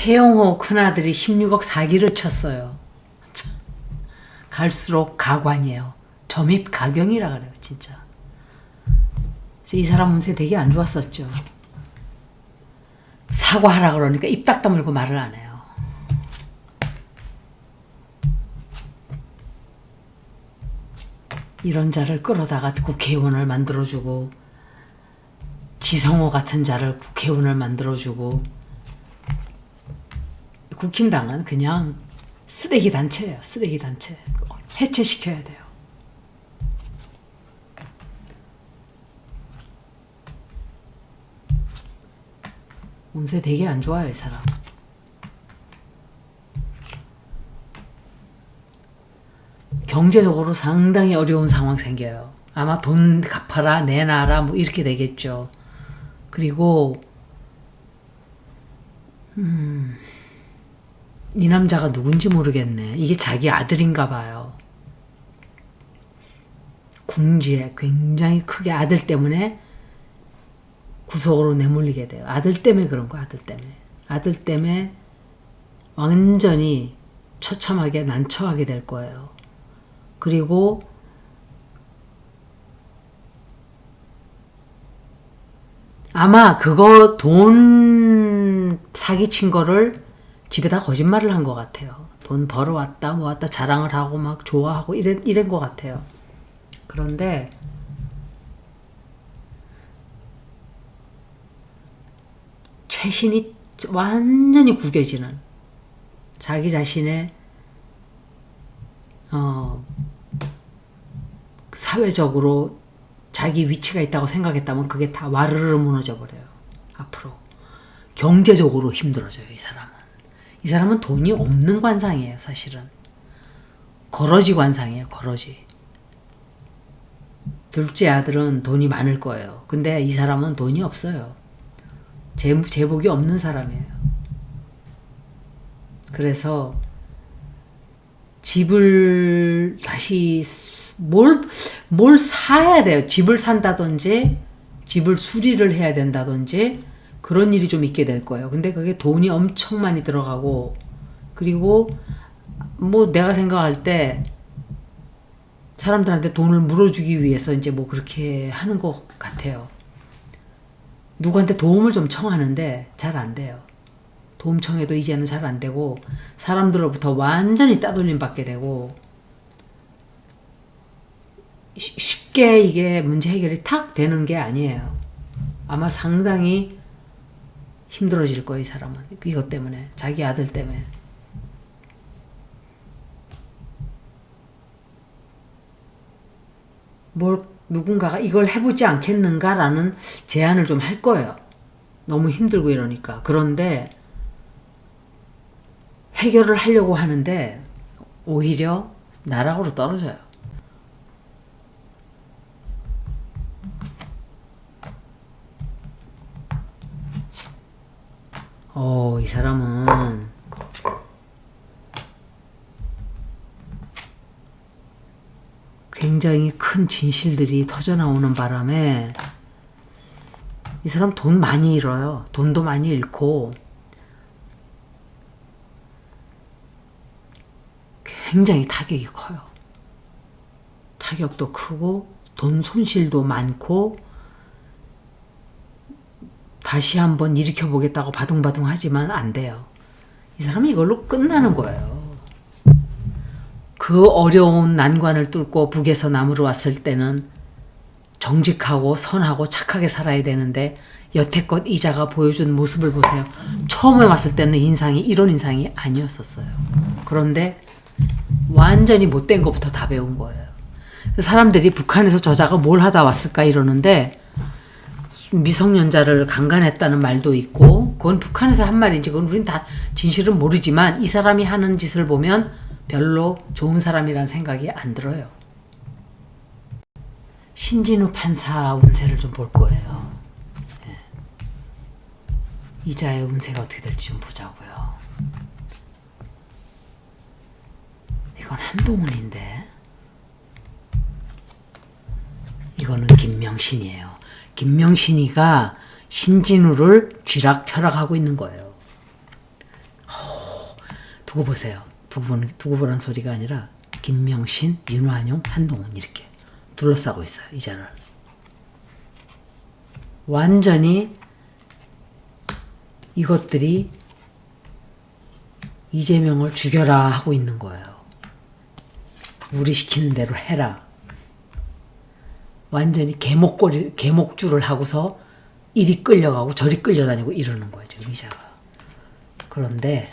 태영호 큰아들이 16억 사기를 쳤어요. 참, 갈수록 가관이에요. 점입가경이라 그래요, 진짜. 그래서 이 사람 운세 되게 안 좋았었죠. 사과하라 그러니까 입 딱 다물고 말을 안 해요. 이런 자를 끌어다가 국회의원을 만들어주고, 지성호 같은 자를 국회의원을 만들어주고, 국힘당은 그냥 쓰레기 단체예요. 쓰레기 단체. 해체시켜야 돼요. 운세 되게 안 좋아요, 이 사람. 경제적으로 상당히 어려운 상황 생겨요. 아마 돈 갚아라, 내놔라, 뭐 이렇게 되겠죠. 그리고 이 남자가 누군지 모르겠네. 이게 자기 아들인가 봐요. 궁지에 굉장히 크게 아들 때문에 구속으로 내몰리게 돼요. 아들 때문에 그런 거야, 아들 때문에. 아들 때문에 완전히 처참하게 난처하게 될 거예요. 그리고 아마 그거 돈 사기친 거를 집에다 거짓말을 한 것 같아요. 돈 벌어왔다, 모았다 자랑을 하고 막 좋아하고 이런 것 같아요. 그런데 채신이 완전히 구겨지는 자기 자신의 사회적으로 자기 위치가 있다고 생각했다면 그게 다 와르르 무너져 버려요. 앞으로 경제적으로 힘들어져요. 이 사람은. 이 사람은 돈이 없는 관상이에요. 사실은 거러지 관상이에요. 거러지. 둘째 아들은 돈이 많을 거예요. 근데 이 사람은 돈이 없어요. 제복이 없는 사람이에요. 그래서 집을 다시 뭘 사야 돼요. 집을 산다든지 집을 수리를 해야 된다든지 그런 일이 좀 있게 될 거예요. 근데 그게 돈이 엄청 많이 들어가고, 그리고 뭐 내가 생각할 때 사람들한테 돈을 물어주기 위해서 이제 뭐 그렇게 하는 것 같아요. 누구한테 도움을 좀 청하는데 잘 안 돼요. 도움 청해도 이제는 잘 안 되고, 사람들로부터 완전히 따돌림 받게 되고, 쉽게 이게 문제 해결이 탁 되는 게 아니에요. 아마 상당히 힘들어질 거예요, 이 사람은. 이것 때문에. 자기 아들 때문에. 누군가가 이걸 해보지 않겠는가라는 제안을 좀 할 거예요. 너무 힘들고 이러니까. 그런데 해결을 하려고 하는데 오히려 나락으로 떨어져요. 이 사람은 굉장히 큰 진실들이 터져나오는 바람에 이 사람 돈 많이 잃어요. 돈도 많이 잃고 굉장히 타격이 커요. 타격도 크고 돈 손실도 많고, 다시 한번 일으켜보겠다고 바둥바둥 하지만 안 돼요. 이 사람은 이걸로 끝나는 거예요. 그 어려운 난관을 뚫고 북에서 남으로 왔을 때는 정직하고 선하고 착하게 살아야 되는데, 여태껏 이자가 보여준 모습을 보세요. 처음에 왔을 때는 인상이 이런 인상이 아니었었어요. 그런데 완전히 못된 것부터 다 배운 거예요. 사람들이 북한에서 저자가 뭘 하다 왔을까 이러는데, 미성년자를 강간했다는 말도 있고, 그건 북한에서 한 말인지 그건 우린 다 진실은 모르지만 이 사람이 하는 짓을 보면 별로 좋은 사람이란 생각이 안 들어요. 신진우 판사 운세를 좀 볼 거예요. 네. 이자의 운세가 어떻게 될지 좀 보자고요. 이건 한동훈인데, 이거는 김명신이에요. 김명신이가 신진우를 쥐락펴락하고 있는 거예요. 두고 보세요. 두고 보란 소리가 아니라 김명신, 윤완용, 한동훈 이렇게 둘러싸고 있어요. 이자를. 완전히 이것들이 이재명을 죽여라 하고 있는 거예요. 우리 시키는 대로 해라. 완전히 개목줄을 하고서 이리 끌려가고 저리 끌려다니고 이러는 거예요. 지금 이자가. 그런데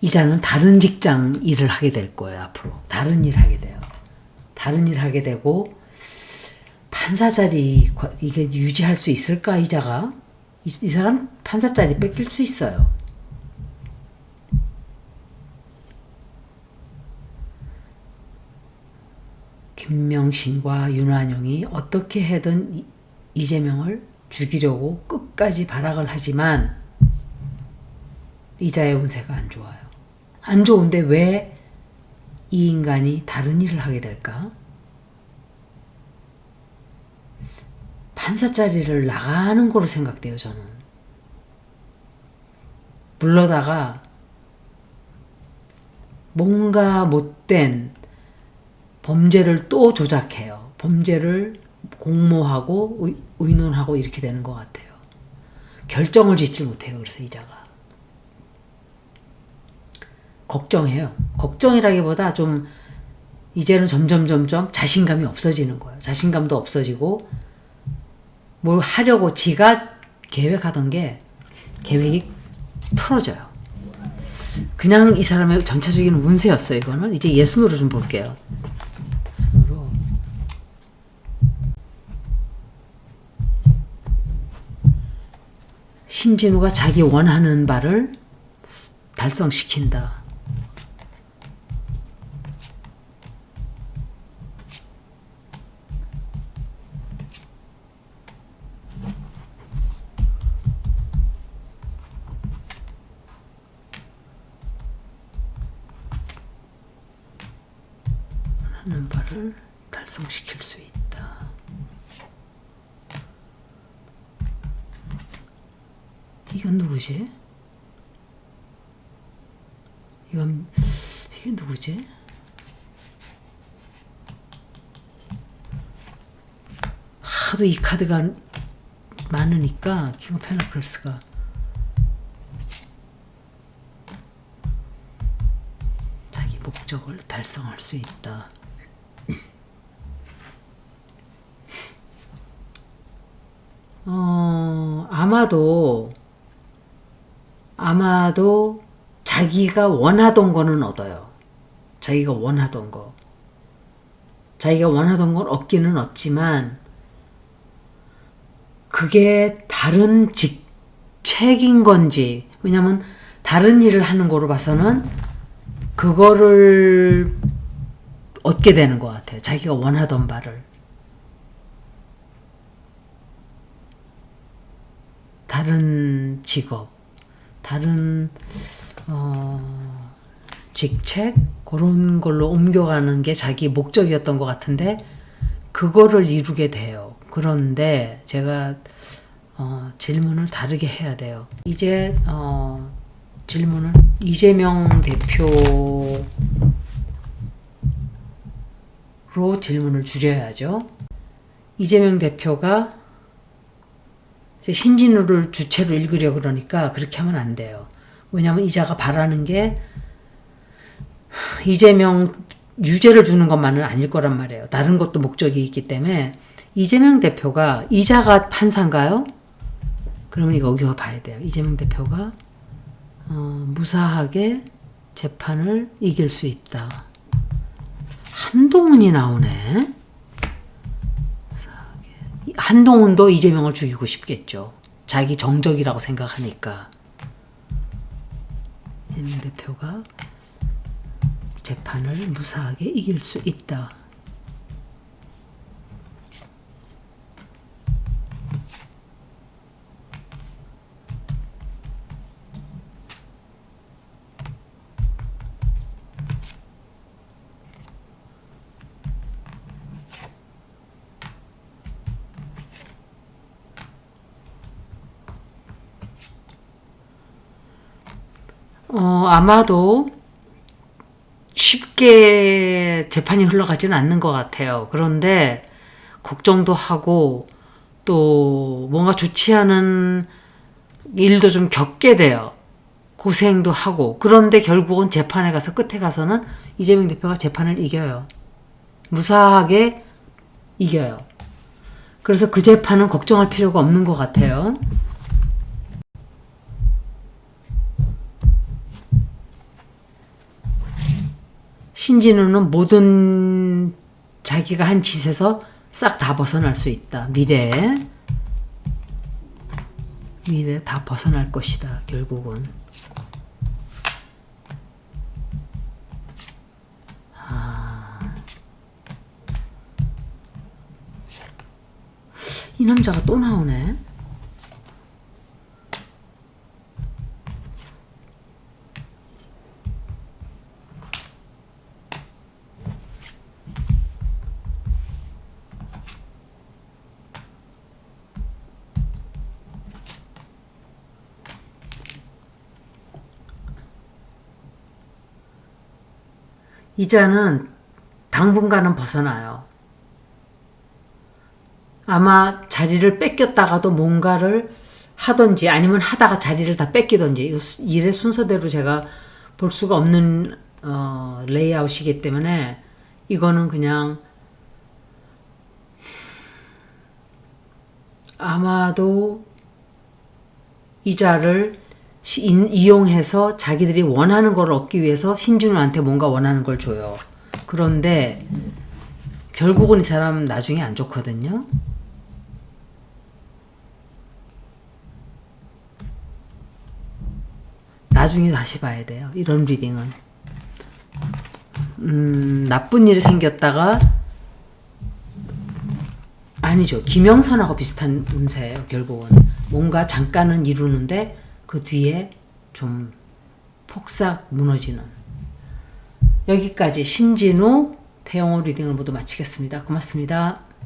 이자는 다른 직장 일을 하게 될 거예요. 앞으로. 다른 일 하게 돼요. 다른 일 하게 되고 판사 자리 이게 유지할 수 있을까 이자가? 이 사람 판사 자리 뺏길 수 있어요. 김명신과 윤완용이 어떻게 해든 이재명을 죽이려고 끝까지 발악을 하지만 이자의 운세가 안 좋아요. 안 좋은데 왜 이 인간이 다른 일을 하게 될까? 판사 자리를 나가는 거로 생각돼요, 저는. 물러다가 뭔가 못된 범죄를 또 조작해요. 범죄를 공모하고 의논하고 이렇게 되는 것 같아요. 결정을 짓지 못해요. 그래서 이자가. 걱정해요. 걱정이라기보다 좀 이제는 점점 자신감이 없어지는 거예요. 자신감도 없어지고 뭘 하려고 지가 계획하던 게 계획이 틀어져요. 그냥 이 사람의 전체적인 운세였어요. 이거는 이제 예순으로 좀 볼게요. 예순으로 신진우가 자기 원하는 바를 달성시킨다. 하는 바를 달성시킬 수 있다. 이건 누구지? 이게 누구지? 하도 이 카드가 많으니까 킹 오브 펜터클스가 자기 목적을 달성할 수 있다. 아마도 자기가 원하던 거는 얻어요. 자기가 원하던 거. 자기가 원하던 건 얻기는 얻지만 그게 다른 직책인 건지, 왜냐면 다른 일을 하는 거로 봐서는 그거를 얻게 되는 것 같아요. 자기가 원하던 바를. 다른 직업, 다른 직책 그런 걸로 옮겨가는 게 자기 목적이었던 것 같은데 그거를 이루게 돼요. 그런데 제가 질문을 다르게 해야 돼요. 이제 질문을 이재명 대표로 질문을 줄여야죠. 이재명 대표가 신진우를 주체로 읽으려 그러니까 그렇게 하면 안 돼요. 왜냐하면 이자가 바라는 게 이재명 유죄를 주는 것만은 아닐 거란 말이에요. 다른 것도 목적이 있기 때문에 이재명 대표가 이자가 판사인가요? 그러면 이거 여기서 봐야 돼요. 이재명 대표가 무사하게 재판을 이길 수 있다. 한동훈이 나오네. 한동훈도 이재명을 죽이고 싶겠죠. 자기 정적이라고 생각하니까. 이재명 대표가 재판을 무사하게 이길 수 있다. 아마도 쉽게 재판이 흘러가지는 않는 것 같아요. 그런데 걱정도 하고 또 뭔가 좋지 않은 일도 좀 겪게 돼요. 고생도 하고. 그런데 결국은 재판에 가서 끝에 가서는 이재명 대표가 재판을 이겨요. 무사하게 이겨요. 그래서 그 재판은 걱정할 필요가 없는 것 같아요. 신진우는 모든 자기가 한 짓에서 싹 다 벗어날 수 있다. 미래에 다 벗어날 것이다. 결국은. 이 남자가 또 나오네. 이자는 당분간은 벗어나요. 아마 자리를 뺏겼다가도 뭔가를 하든지 아니면 하다가 자리를 다 뺏기든지 일의 순서대로 제가 볼 수가 없는 레이아웃이기 때문에 이거는 그냥 아마도 이자를 이용해서 자기들이 원하는 걸 얻기 위해서 신준우한테 뭔가 원하는 걸 줘요. 그런데 결국은 이 사람 나중에 안 좋거든요. 나중에 다시 봐야 돼요. 이런 리딩은. 나쁜 일이 생겼다가 아니죠. 김영선하고 비슷한 운세예요. 결국은. 뭔가 잠깐은 이루는데 그 뒤에 좀 폭삭 무너지는. 여기까지 신진우 태영호 리딩을 모두 마치겠습니다. 고맙습니다.